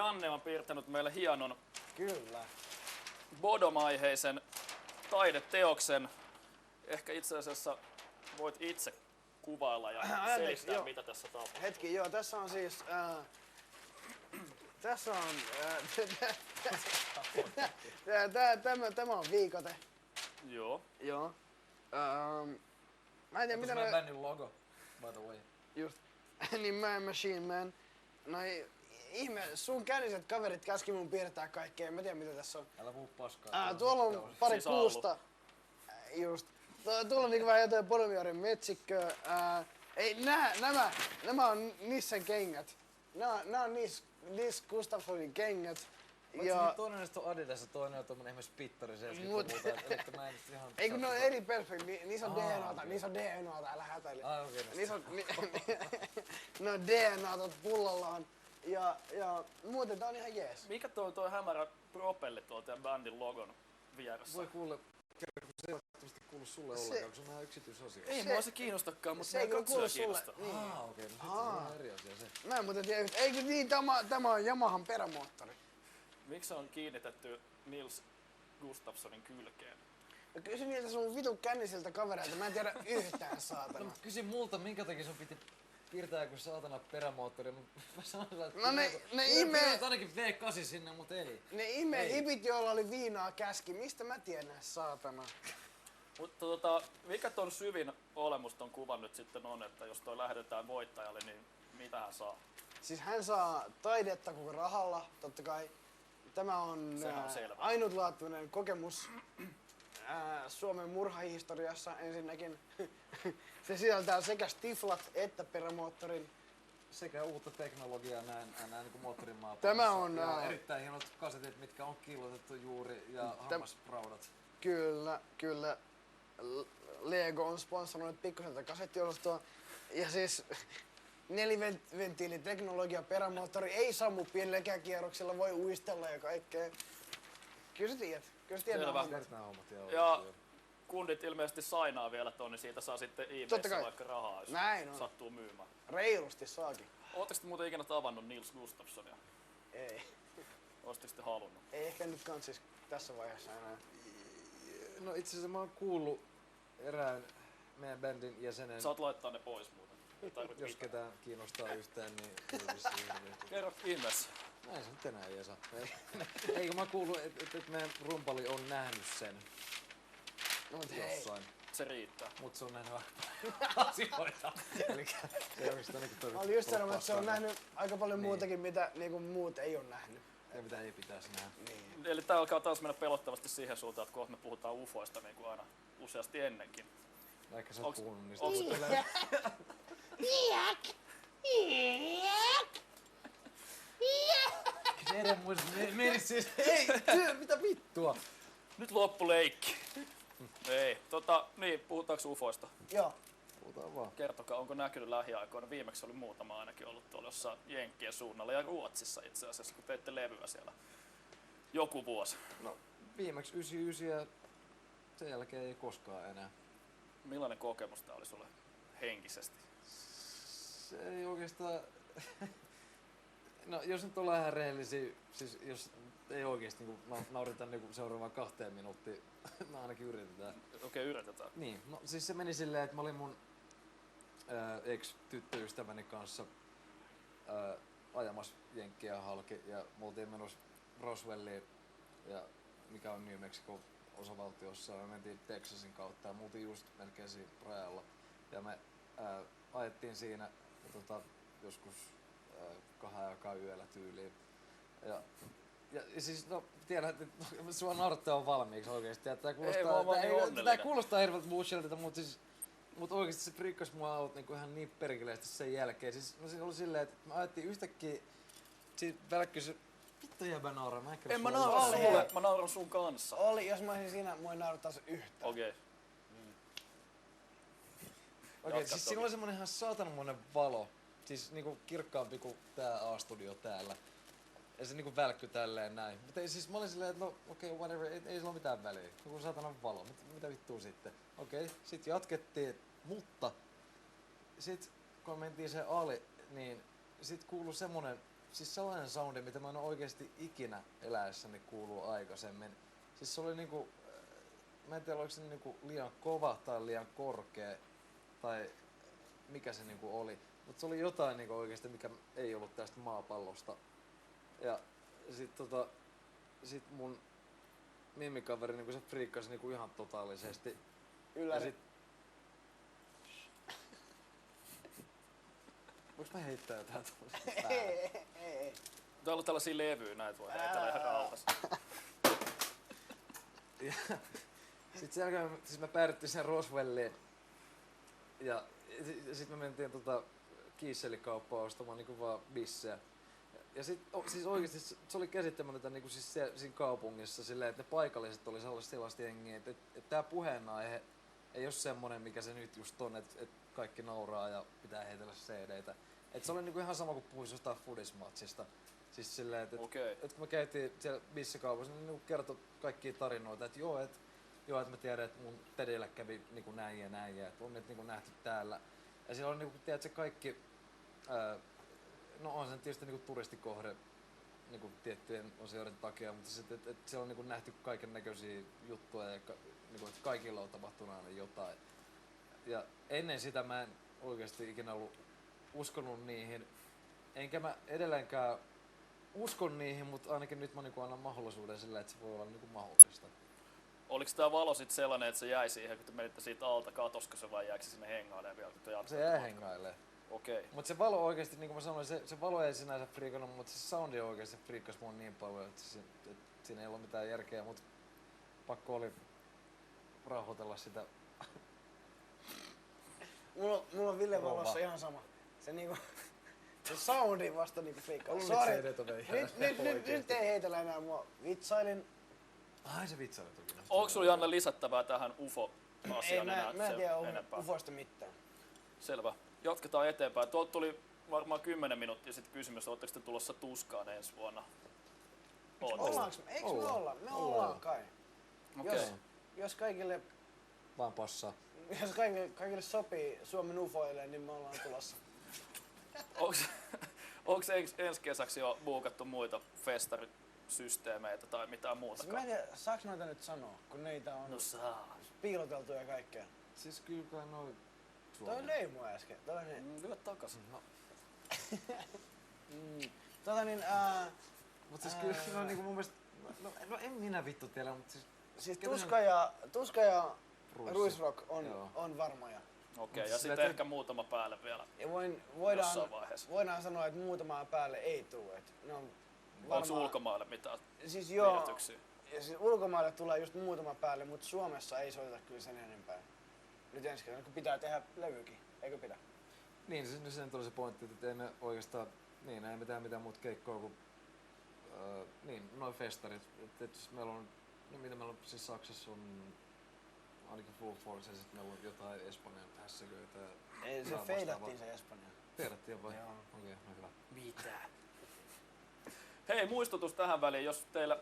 Janne on piirtänyt meille hienon Kyllä. Bodom-aiheisen taideteoksen. Ehkä itse asiassa voit itse kuvailla ja selittää, mitä tässä tapahtuu. Hetki, joo, tässä on siis... tässä on... tämä on viikote. Joo. Joo. Mä en tiedä, mitä noi... bändin logo, by the way. Just. Niin Machine Man. Noi ihme, sun känniset kaverit käski mun piirtää kaikkea, mä tiedä mitä tässä on. Älä puhu paskaa. Tuolla on pari siis kuusta. Just. Tuolla on niinku vähän jotain Bodomiarin metsikköä. Ei, nämä on Nissen kengät. Nää on Nis Gustafssonin kengät. Ja toinen näistä on Adidas ja toinen on tommonen ihme spittari 70-luvulta. Elikkä mä en ihan... Ei kun ne on eri perspektiivi, niissä on DNAta, niissä on DNAta, älä hätäile. Niissä on, ne on DNAta pullollaan. Ja muuten tää on ihan jees. Mikä toi hämärä propelli tuolta ja bändin logon vieressä? Voi kuulla, se ei välttämättä kuulu sulle ollenkaan, kun se on vähän yksityisasia. Ei mua se kiinnostakaan, mutta se ei kuulu sulle. Niin. Okei, no se on eri asia se. Mä en muuten tiedä, eikö niin, tämä on Yamahan perämoottori. Miksi on kiinnitetty Nils Gustafssonin kylkeen? No kysy niiltä sun vitun kännisiltä kavereilta, mä en tiedä yhtään saatana. No kysy multa, minkä takia sun piti piirtää joku saatana perämoottori. Mä sanoin, että no ne ihme... ainakin V8 sinne, mut ei. Ne ihme hipit, joilla oli viinaa käski, mistä mä tiedän saatana? Mutta mikä ton syvin olemus ton kuvan nyt sitten on, että jos toi lähetetään voittajalle, niin mitä hän saa? Siis hän saa taidetta koko rahalla, totta kai. Tämä on ainutlaatuinen kokemus Suomen murhahistoriassa ensinnäkin. Se sisältää sekä stiflat että perämoottorin. Sekä uutta teknologiaa näin niin moottorin maapallossa. Tämä on... erittäin hienot kasetit, mitkä on kiillotettu juuri ja hammasraudat. Kyllä. Lego on sponsoroinut pikkuselta kasettiosastoa. Ja siis 4-venttiiliteknologia perämoottori ei sammu pienelläkään kierroksilla, voi uistella ja kaikkea. Kyllä sä tiedät. Ja kundit ilmeisesti sainaa vielä ton, niin siitä saa sitten eBayssä vaikka rahaa, jos sattuu myymään. Reilusti saakin. Ootteko te muuten ikinä tavannut Nils Gustafssonia? Ei. Ootteko te halunnut? Ei ehkä nyt kans siis tässä vaiheessa enää. No itse asiassa mä oon kuullut erään meidän bändin jäsenen... Saat laittaa ne pois muuten. Jos ketään kiinnostaa yhtään, niin... Kerro ihmeessä. Näin se nyt enää jeesa. Eikö mä kuullut, että meidän rumpali on nähnyt sen. No, jossain. Se riittää. Mut se on nähnyt asioita. Elikkä se oikeastaan niinku toi... Mä olin just sanomassa, että se on nähnyt aika paljon muutakin, mitä niinku muut ei oo nähnyt. Ja mitä ei pitäisi nähdä. Niin. Eli tää alkaa taas mennä pelottavasti siihen suuntaan, että kohta me puhutaan ufoista niin kuin aina useasti ennenkin. Vaikka sä oot puhunut niistä. Meri siis, hei, mitä vittua? Nyt loppu leikki. Ei, niin, puhutaanko ufoista? Joo. Puhutaan vaan. Kertokaa, onko näkynyt lähiaikoina? Viimeksi oli muutama ainakin ollut tuolla jossain Jenkkien suunnalla ja Ruotsissa itse asiassa, kun teitte levyä siellä joku vuosi. No, viimeksi 99 ja sen jälkeen ei koskaan enää. Millainen kokemus tää oli sulle henkisesti? Se ei oikeastaan... No, jos nyt ollaan ihan rehellisiä, siis jos ei oikeesti niinku naurita niinku seuraavaan 2 minuuttiin, no ainakin yritetään. Okei, yritetään. Niin, no siis se meni silleen, että mä olin mun ex-tyttöystäväni kanssa ajamassa Jenkkiä halki ja me oltiin menossa Roswelliin, ja mikä on New Mexico osavaltiossa, ja me mentiin Texasin kautta ja me oltiin just melkein siinä rajalla. Ja me ajettiin siinä joskus 2 aikaa yöllä tyyliin. Ja siis no tiedän, että sua naurattaa on valmiiksi oikeesti. Tää kuulostaa hirveältä bullshitilta, mut oikeesti se frikkas mua out niinku ihan niin perkeleesti sen jälkeen. Siis no se oli silleen, että me ajettiin yhtäkkiä, siitä välkky se vittu jäbä nauraa, en mä naura sulle, mä nauran sun kanssa. Oli, jos mä olisin siinä, mua ei naurattaisi yhtään. Okei. Okei, siis siinä oli semmonen ihan saatanmoinen valo. Siis niinku kirkkaampi kuin tää A-studio täällä. Ja se niinku välkky tälleen näin. Mutta siis mä olin silleen, että no okei, whatever, ei sillä oo mitään väliä. Joku saatanan valo, mitä vittua sitten? Okei, sit jatkettiin, mutta sit kun mentiin sen ali, niin sit kuului semmonen siis sellainen soundi, mitä mä en ole oikeesti ikinä eläessäni kuullut aikaisemmin. Siis se oli niinku, mä en tiedä oliko se niinku liian kova tai liian korkea tai mikä se niinku oli. Mutta se oli jotain niinku oikeesti, mikä ei ollut tästä maapallosta. Ja sit mun mimikaveri niinku se friikkasi niinku ihan totaalisesti. Ylläri. Voinko mä heittää jotain tuollaista päälle? Ei. Täällä on tällaisia levyjä, näitä voi heitellä ihan rauhassa. Sitten sen jälkeen siis me päädyttiin sen Roswelliin ja sit me mentiin kiisselikauppaan ostamaan niinku vaan bissejä. Ja sit siis oikeesti se oli käsittämätöntä niinku siis siinä kaupungissa silleen, että ne paikalliset oli sellaista jengiä, että tää puheenaihe ei oo semmonen mikä se nyt just on, että kaikki nauraa ja pitää heitellä CD-tä. Et se oli niinku ihan sama kuin puhuis jostain fudismatsista. Siis silleen, että kun me käytiin siellä bissikaupassa, niin niinku kertoi kaikkia tarinoita, että joo, että mä tiedän, että mun tädillä kävi niinku näin ja näin ja että on nyt niinku nähty täällä. Ja siellä on niinku, tiedätkö, kaikki, no on se tietysti niinku turistikohde niinku tiettyjen osioiden takia, mutta sitten et siellä on niinku nähty kaiken näköisiä juttuja ja niinku, että kaikilla on tapahtunut aina jotain. Ja ennen sitä mä en oikeasti ikinä ollut uskonut niihin, enkä mä edelleenkään uskon niihin, mutta ainakin nyt mä niinku annan mahdollisuuden sillä, että se voi olla niinku mahdollista. Oliko tää valo sit sellainen, että se jäi siihen, kun te menitte siitä alta katosko se vai jääkö se sinne hengailemaan vielä, kun te jatkoitte? Se jää hengailemaan. Okei. Mut se valo oikeesti, niin kuin mä sanoin, se valo ei sinänsä friikannut, mutta se soundi oikeesti friikkasi mua niin paljon, että siinä ei ollut mitään järkeä, mut pakko oli rauhoitella sitä. Mulla on Ville valossa ihan sama. Se niinku, se soundi vasta niinku friikkaa. Sori, nyt ei heitellä enää mua. Vitsailin. Ai se vitsailu toki. Onko sulla Janne lisättävää tähän UFO-asiaan Ei, enää mä en tiedä enempää? ufoista mitään. Selvä. Jatketaan eteenpäin. Tuolta tuli varmaan 10 minuuttia sitten kysymys, ootteko te tulossa Tuskaan ensi vuonna? Eikö me olla? Me ollaan kai. Okei. Jos kaikille, Vaan passaa. jos kaikille sopii Suomen ufoille, niin me ollaan tulossa. Onko ensi kesäksi jo buukattu muita festarisysteemeitä tai mitään Mä muutakaan? en tiedä, saaks noita nyt sanoa, kun neitä on No saa. piiloteltu ja kaikkea. Siis kyllä kai noin Toi löi mua äsken. Lyö takas. No. Mut siis kyllä no niinku mun mielestä, no en minä vittu tiedä, mut siis Tuska ja Ruisrock on varmoja. Okei, ja sitten ehkä muutama päälle vielä Ja jossain vaiheessa. voidaan sanoa, että muutamaa päälle ei tuu. Ne on Onko ulkomaille mitään siis joo, piirretyksiä? ja siis ulkomaille tulee just muutama päälle, mutta Suomessa ei soiteta kyllä sen enempää. Nyt ensi kerralla, kun pitää tehdä levykin, eikö pidä? Niin, se oli se pointti, että ei me oikeastaan, niin ei mitään muuta keikkoa kuin niin, noin festarit. Et meillä on, no mitä meillä on, siis Saksassa on ainakin Full Force ja sitten meillä on jotain Espanjan hässäköitä. Ei, se feidattiin se Espanja. Feidattiin vai? Joo. Okei, no hyvä. Mitä? Hei, muistutus tähän väliin, jos teillä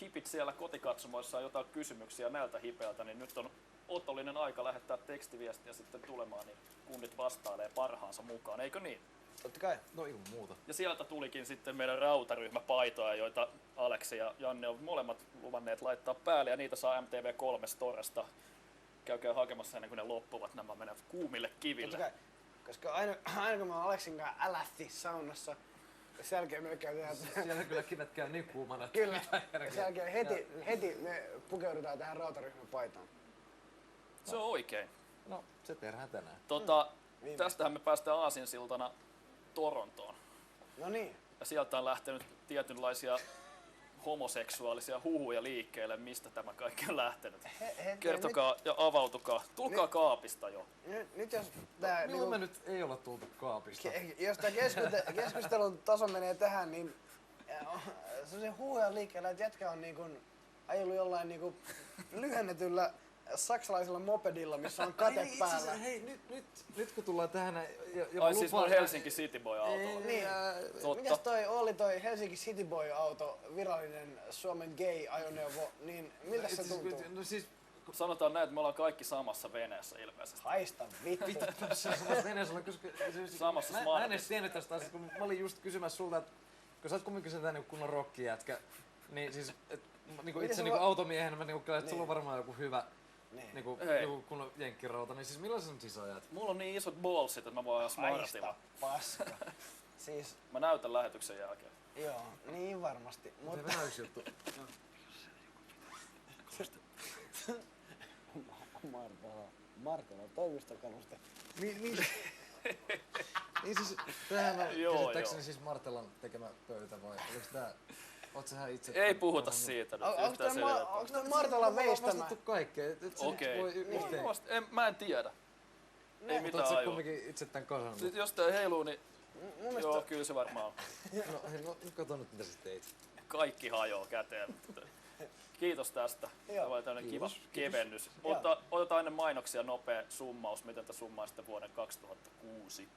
hipit siellä kotikatsomoissa on jotain kysymyksiä näiltä hipeiltä, niin nyt on otollinen aika lähettää tekstiviestiä sitten tulemaan, niin kunnit vastailee parhaansa mukaan, eikö niin? Totta kai. No ilman muuta. Ja sieltä tulikin sitten meidän rautaryhmäpaitoja, joita Aleksi ja Janne on molemmat luvanneet laittaa päälle, ja niitä saa MTV3 Storesta. Käykää hakemassa ennen kuin ne loppuvat, nämä menevät kuumille kiville. Totta kai. Koska aina kun mä oon Aleksin kanssa älähti saunassa, sen jälkeen me käytetään... Siellä kyllä kivet käy niin kuumana. Kyllä. Sen jälkeen heti me pukeudutaan tähän rautaryhmäpaitaan. Se on oikein. No, se tehdään tänään. Tästähän me päästään aasinsiltana Torontoon. No niin. Ja sieltä on lähtenyt tietynlaisia homoseksuaalisia huhuja liikkeelle, mistä tämä kaikki on lähtenyt. Kertokaa ja avautukaa. Tulkaa kaapista jo. Nyt jos tää... Milloin me nyt ei olla tultu kaapista? Jos tää keskustelun taso menee tähän, niin se huuja liikkeellä, että jätkä on niinku ajellut jollain niinku lyhennetyllä saksalaisella mopedilla, missä on kate päällä. Hei, nyt kun tullaan tähän... Ai siis on Helsinki City Boy -auto. Niin, mitäs toi Helsinki City Boy -auto, virallinen Suomen gay-ajoneuvo, niin miltä se tuntuu? No siis... Sanotaan näin, että me ollaan kaikki samassa veneessä ilmeisesti. Haista vittu. Samassa veneessä, koska... Samassa Mä en edes tiennyt tästä asiasta, kun mä olin just kysymässä sulta, että kun sä oot kumminkin sitä niinku kunnon rockijätkä, niin siis niinku Miten itse se niinku va- automiehenä mä niinku että sulla Niin. on varmaan joku hyvä Niin. niinku Hei. joku kunnon jenkkirauta, niin siis millaisen siis ajat? Mulla on niin isot ballsit, että mä voin ajaa smartilla. Haista paska. Siis, Mä näytän lähetyksen jälkeen. joo, niin varmasti. Mutta Mutta vielä yksi juttu. Martala toimistokaluste. Niin siis, tämähän on Joo, käsittääkseni joo. siis Martelan tekemä pöytä vai oliko tää, oot sähän itse... Ei puhuta siitä nyt Onko yhtään sen enempää. tämä Martalan Me ollaan veistämä? vastattu kaikkeen, et sä Okei. nyt voi yhteen. Mä en tiedä. Ei Mutta oot mitään sä ajoa. kumminkin itse tän kasannut. Sitten jos tää heiluu, niin Mun mielestä joo, kyllä se varmaan on. No, hei, no kato nyt mitä sä teit. Kaikki hajoaa käteen. Kiitos tästä. Joo. Tämä oli tämmönen kiva Kiitos. kevennys. Mutta otetaan ennen mainoksia nopea summaus, miten te summaisitte vuoden 2006.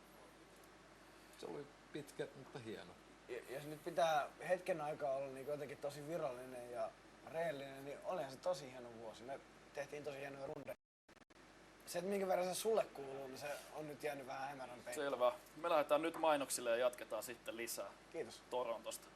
Se oli pitkä, mutta hieno. jos nyt pitää hetken aikaa olla niin jotenkin tosi virallinen ja rehellinen, niin olihan se tosi hieno vuosi. Me tehtiin tosi hienoja rundeja. Se, että minkä verran se sulle kuuluu, niin se on nyt jäänyt vähän hämärän peittoon. Selvä. Me lähdetään nyt mainoksille ja jatketaan sitten lisää Kiitos. Torontosta.